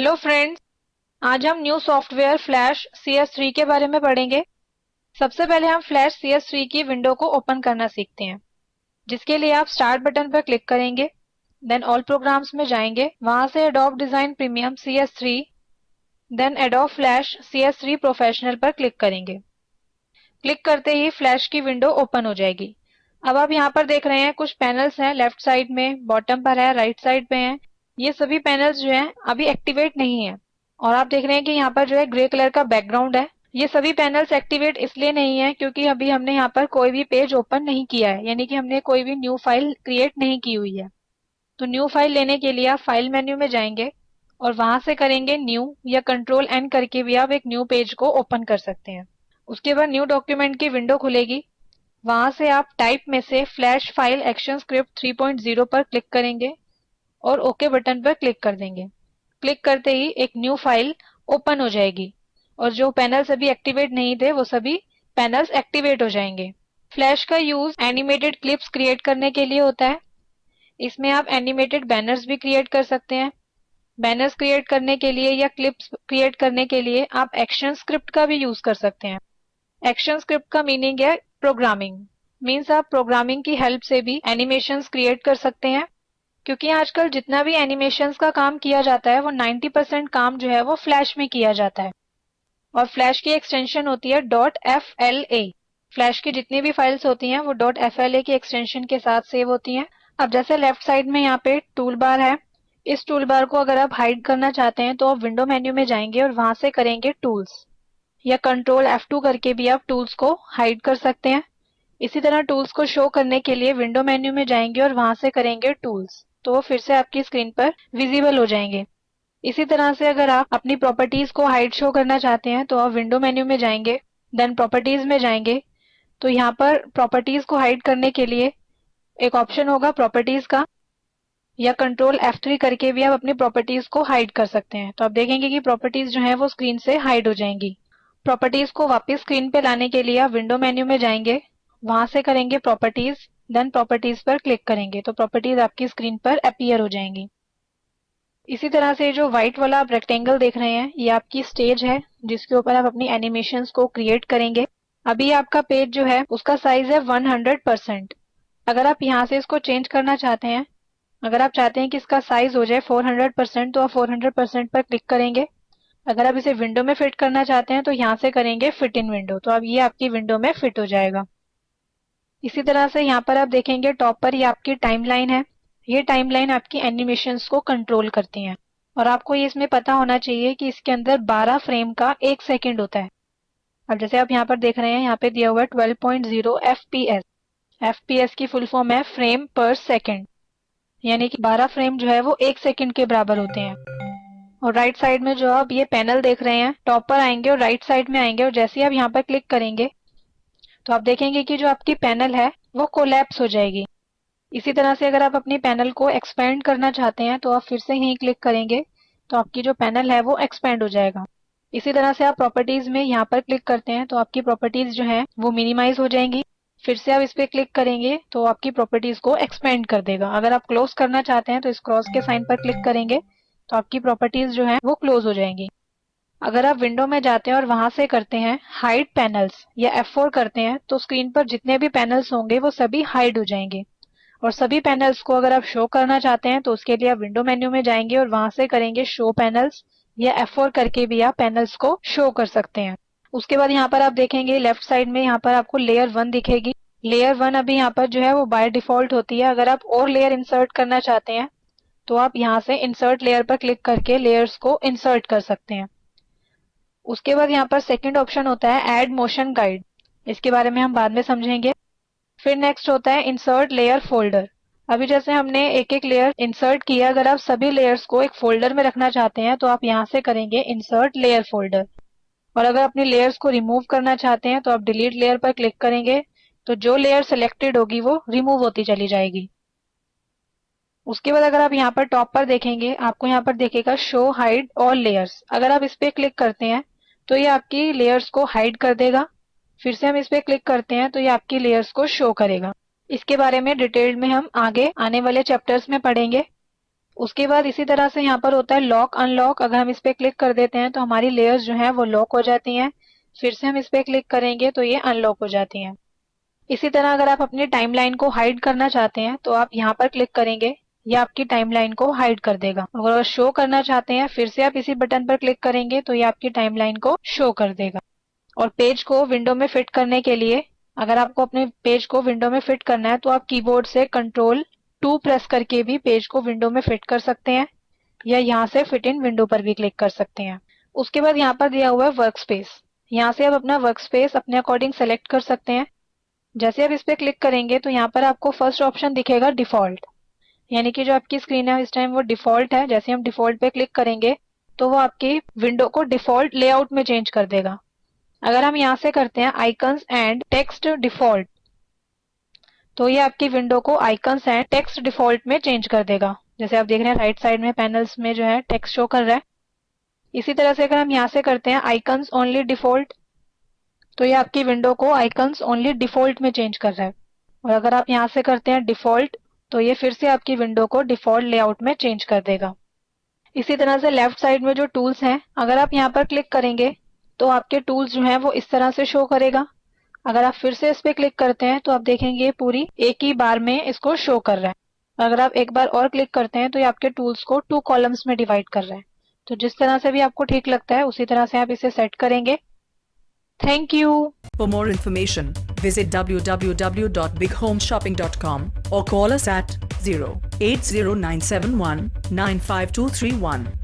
Hello friends. आज हम new software flash CS3 के बारे में पढ़ेंगे। सबसे पहले हम फ्लैश CS3 की विंडो को ओपन करना सीखते हैं, जिसके लिए आप स्टार्ट बटन पर क्लिक करेंगे। देन ऑल प्रोग्राम्स में जाएंगे, वहां से Adobe design premium CS3, then Adobe flash CS3 professional पर क्लिक करेंगे। क्लिक करते ही फ्लैश की विंडो ओपन हो जाएगी। अब आप यहाँ पर देख रहे हैं कुछ पैनल्स हैं, लेफ्ट साइड में, बॉटम पर है, राइट साइड पे हैं। ये सभी पैनल्स जो हैं अभी एक्टिवेट नहीं है। और आप देख रहे हैं कि यहाँ पर जो है ग्रे कलर का बैकग्राउंड है। ये सभी पैनल्स एक्टिवेट इसलिए नहीं है क्योंकि अभी हमने यहाँ पर कोई भी पेज ओपन नहीं किया है, यानी कि हमने कोई भी न्यू फाइल क्रिएट नहीं की हुई है। तो न्यू फाइल लेने के लिए आप फाइल मेन्यू में जाएंगे और वहां से करेंगे न्यू, या कंट्रोल N करके भी आप एक न्यू पेज को ओपन कर सकते हैं। उसके बाद न्यू डॉक्यूमेंट की विंडो खुलेगी। वहां से आप टाइप में से फ्लैश फाइल एक्शन स्क्रिप्ट 3.0 पर क्लिक करेंगे और ओके बटन पर क्लिक कर देंगे। क्लिक करते ही एक न्यू फाइल ओपन हो जाएगी और जो पैनल्स अभी एक्टिवेट नहीं थे वो सभी पैनल्स एक्टिवेट हो जाएंगे। फ्लैश का यूज एनिमेटेड क्लिप्स क्रिएट करने के लिए होता है। इसमें आप एनिमेटेड बैनर्स भी क्रिएट कर सकते हैं। बैनर्स क्रिएट करने के लिए या क्लिप्स क्रिएट करने के लिए आप एक्शन स्क्रिप्ट का भी यूज कर सकते हैं। एक्शन स्क्रिप्ट का मीनिंग है प्रोग्रामिंग। मीन्स आप प्रोग्रामिंग की हेल्प से भी एनिमेशंस क्रिएट कर सकते हैं। क्योंकि आजकल जितना भी एनिमेशंस का काम किया जाता है वो 90% काम जो है वो फ्लैश में किया जाता है। और फ्लैश की एक्सटेंशन होती है .FLA। फ्लैश की जितनी भी फाइल्स होती हैं वो .FLA की एक्सटेंशन के साथ सेव होती हैं। अब जैसे लेफ्ट साइड में यहाँ पे टूल बार है। इस टूल बार को अगर आप हाइड करना चाहते हैं तो आप विंडो मेन्यू में जाएंगे और वहां से करेंगे टूल्स, या कंट्रोल F2 करके भी आप टूल्स को हाइड कर सकते हैं। इसी तरह टूल्स को शो करने के लिए विंडो मेन्यू में जाएंगे और वहां से करेंगे टूल्स, तो वो फिर से आपकी स्क्रीन पर विजिबल हो जाएंगे। इसी तरह से अगर आप अपनी प्रॉपर्टीज को हाइड शो करना चाहते हैं तो आप विंडो मेन्यू में जाएंगे, देन प्रॉपर्टीज में जाएंगे। तो यहाँ पर प्रॉपर्टीज को हाइड करने के लिए एक ऑप्शन होगा प्रॉपर्टीज का, या कंट्रोल F3 करके भी आप अपनी प्रॉपर्टीज को हाइड कर सकते हैं। तो आप देखेंगे कि प्रॉपर्टीज जो है वो स्क्रीन से हाइड हो जाएंगी। प्रॉपर्टीज को वापस स्क्रीन पे लाने के लिए आप विंडो मेन्यू में जाएंगे, वहां से करेंगे प्रॉपर्टीज, देन प्रॉपर्टीज पर क्लिक करेंगे तो प्रॉपर्टीज आपकी स्क्रीन पर अपीयर हो जाएंगी। इसी तरह से जो व्हाइट वाला आप रेक्टेंगल देख रहे हैं ये आपकी स्टेज है, जिसके ऊपर आप अपनी एनिमेशंस को क्रिएट करेंगे। अभी आपका पेज जो है उसका साइज है 100%। अगर आप यहाँ से इसको चेंज करना चाहते हैं, अगर आप चाहते हैं कि इसका साइज हो जाए 400%, तो आप 400% पर क्लिक करेंगे। अगर आप इसे विंडो में फिट करना चाहते हैं तो यहाँ से करेंगे फिट इन विंडो, तो अब ये आपकी विंडो में फिट हो जाएगा। इसी तरह से यहाँ पर आप देखेंगे टॉप पर ये आपकी टाइमलाइन है। ये टाइमलाइन आपकी एनिमेशंस को कंट्रोल करती हैं। और आपको ये इसमें पता होना चाहिए कि इसके अंदर 12 फ्रेम का 1 सेकंड होता है। अब जैसे आप यहाँ पर देख रहे हैं, यहाँ पे दिया हुआ है 12.0 FPS। FPS की फुल फॉर्म है फ्रेम पर सेकंड, यानी कि 12 फ्रेम जो है वो 1 सेकंड के बराबर होते हैं। और राइट साइड में जो आप ये पैनल देख रहे हैं, टॉप पर आएंगे और राइट साइड में आएंगे और जैसे ही आप यहाँ पर क्लिक करेंगे तो आप देखेंगे कि जो आपकी पैनल है वो कोलैप्स हो जाएगी। इसी तरह से अगर आप अपनी पैनल को एक्सपेंड करना चाहते हैं तो आप फिर से यहीं क्लिक करेंगे तो आपकी जो पैनल है वो एक्सपेंड हो जाएगा। इसी तरह से आप प्रॉपर्टीज में यहाँ पर क्लिक करते हैं तो आपकी प्रॉपर्टीज जो है वो मिनिमाइज हो जाएंगी। फिर से आप इस पे क्लिक करेंगे तो आपकी प्रॉपर्टीज को एक्सपेंड कर देगा। अगर आप क्लोज करना चाहते हैं तो इस क्रॉस के साइन पर क्लिक करेंगे तो आपकी प्रॉपर्टीज जो है वो क्लोज हो जाएंगी। अगर आप विंडो में जाते हैं और वहां से करते हैं हाइड पैनल्स या F4 करते हैं तो स्क्रीन पर जितने भी पैनल्स होंगे वो सभी हाइड हो जाएंगे। और सभी पैनल्स को अगर आप शो करना चाहते हैं तो उसके लिए आप विंडो मेन्यू में जाएंगे और वहां से करेंगे शो पैनल्स, या F4 करके भी आप पैनल्स को शो कर सकते हैं। उसके बाद यहाँ पर आप देखेंगे लेफ्ट साइड में यहाँ पर आपको लेयर 1 दिखेगी। लेयर 1 अभी यहाँ पर जो है वो बाय डिफॉल्ट होती है। अगर आप और लेयर इंसर्ट करना चाहते हैं तो आप यहाँ से इंसर्ट लेयर पर क्लिक करके लेयर्स को इंसर्ट कर सकते हैं। उसके बाद यहाँ पर सेकंड ऑप्शन होता है ऐड मोशन गाइड। इसके बारे में हम बाद में समझेंगे। फिर नेक्स्ट होता है इंसर्ट लेयर फोल्डर। अभी जैसे हमने एक एक लेयर इंसर्ट किया, अगर आप सभी लेयर्स को एक फोल्डर में रखना चाहते हैं तो आप यहाँ से करेंगे इंसर्ट लेयर फोल्डर। और अगर अपनी लेयर्स को रिमूव करना चाहते हैं तो आप डिलीट लेयर पर क्लिक करेंगे तो जो लेयर सिलेक्टेड होगी वो रिमूव होती चली जाएगी। उसके बाद अगर आप यहाँ पर टॉप पर देखेंगे, आपको यहाँ पर देखेगा शो हाइड ऑल लेयर्स। अगर आप इस पे क्लिक करते हैं तो ये आपकी लेयर्स को हाइड कर देगा। फिर से हम इस पे क्लिक करते हैं तो ये आपकी लेयर्स को शो करेगा। इसके बारे में डिटेल में हम आगे आने वाले चैप्टर्स में पढ़ेंगे। उसके बाद इसी तरह से यहाँ पर होता है लॉक अनलॉक। अगर हम इस पे क्लिक कर देते हैं तो हमारी लेयर्स जो है वो लॉक हो जाती हैं। फिर से हम इस पे क्लिक करेंगे तो ये अनलॉक हो जाती हैं। इसी तरह अगर आप अपनी टाइमलाइन को हाइड करना चाहते हैं तो आप यहाँ पर क्लिक करेंगे, ये आपकी टाइमलाइन को हाइड कर देगा। अगर शो करना चाहते हैं फिर से आप इसी बटन पर क्लिक करेंगे तो ये आपकी टाइमलाइन को शो कर देगा। और पेज को विंडो में फिट करने के लिए, अगर आपको अपने पेज को विंडो में फिट करना है तो आप कीबोर्ड से Ctrl+2 प्रेस करके भी पेज को विंडो में फिट कर सकते हैं, या यहाँ से फिट इन विंडो पर भी क्लिक कर सकते हैं। उसके बाद यहाँ पर दिया हुआ है वर्क स्पेस। यहाँ से आप अपना वर्क स्पेस अपने अकॉर्डिंग सेलेक्ट कर सकते हैं। जैसे आप इस पे क्लिक करेंगे तो यहाँ पर आपको फर्स्ट ऑप्शन दिखेगा डिफॉल्ट, यानी कि जो आपकी स्क्रीन है इस टाइम वो डिफॉल्ट है। जैसे हम डिफॉल्ट पे क्लिक करेंगे तो वो आपकी विंडो को डिफॉल्ट लेआउट में चेंज कर देगा। अगर हम यहाँ से करते हैं आइकन्स एंड टेक्स्ट डिफॉल्ट, तो ये आपकी विंडो को आइकन्स एंड टेक्स्ट डिफॉल्ट में चेंज कर देगा। जैसे आप देख रहे हैं राइट साइड में पैनल्स में जो है टेक्स्ट शो कर रहा है। इसी तरह से अगर हम यहाँ से करते हैं आइकन्स ओनली डिफॉल्ट, तो ये आपकी विंडो को आइकन्स ओनली डिफॉल्ट में चेंज कर रहा है। और अगर आप यहाँ से करते हैं डिफॉल्ट, तो ये फिर से आपकी विंडो को डिफॉल्ट लेआउट में चेंज कर देगा। इसी तरह से लेफ्ट साइड में जो टूल्स हैं, अगर आप यहाँ पर क्लिक करेंगे तो आपके टूल्स जो हैं वो इस तरह से शो करेगा। अगर आप फिर से इस पे क्लिक करते हैं तो आप देखेंगे ये पूरी एक ही बार में इसको शो कर रहा है। अगर आप एक बार और क्लिक करते हैं तो ये आपके टूल्स को 2 कॉलम्स में डिवाइड कर रहा है। तो जिस तरह से भी आपको ठीक लगता है उसी तरह से आप इसे सेट करेंगे। Thank you. For more information, visit www.bighomeshopping.com or call us at 08097195231.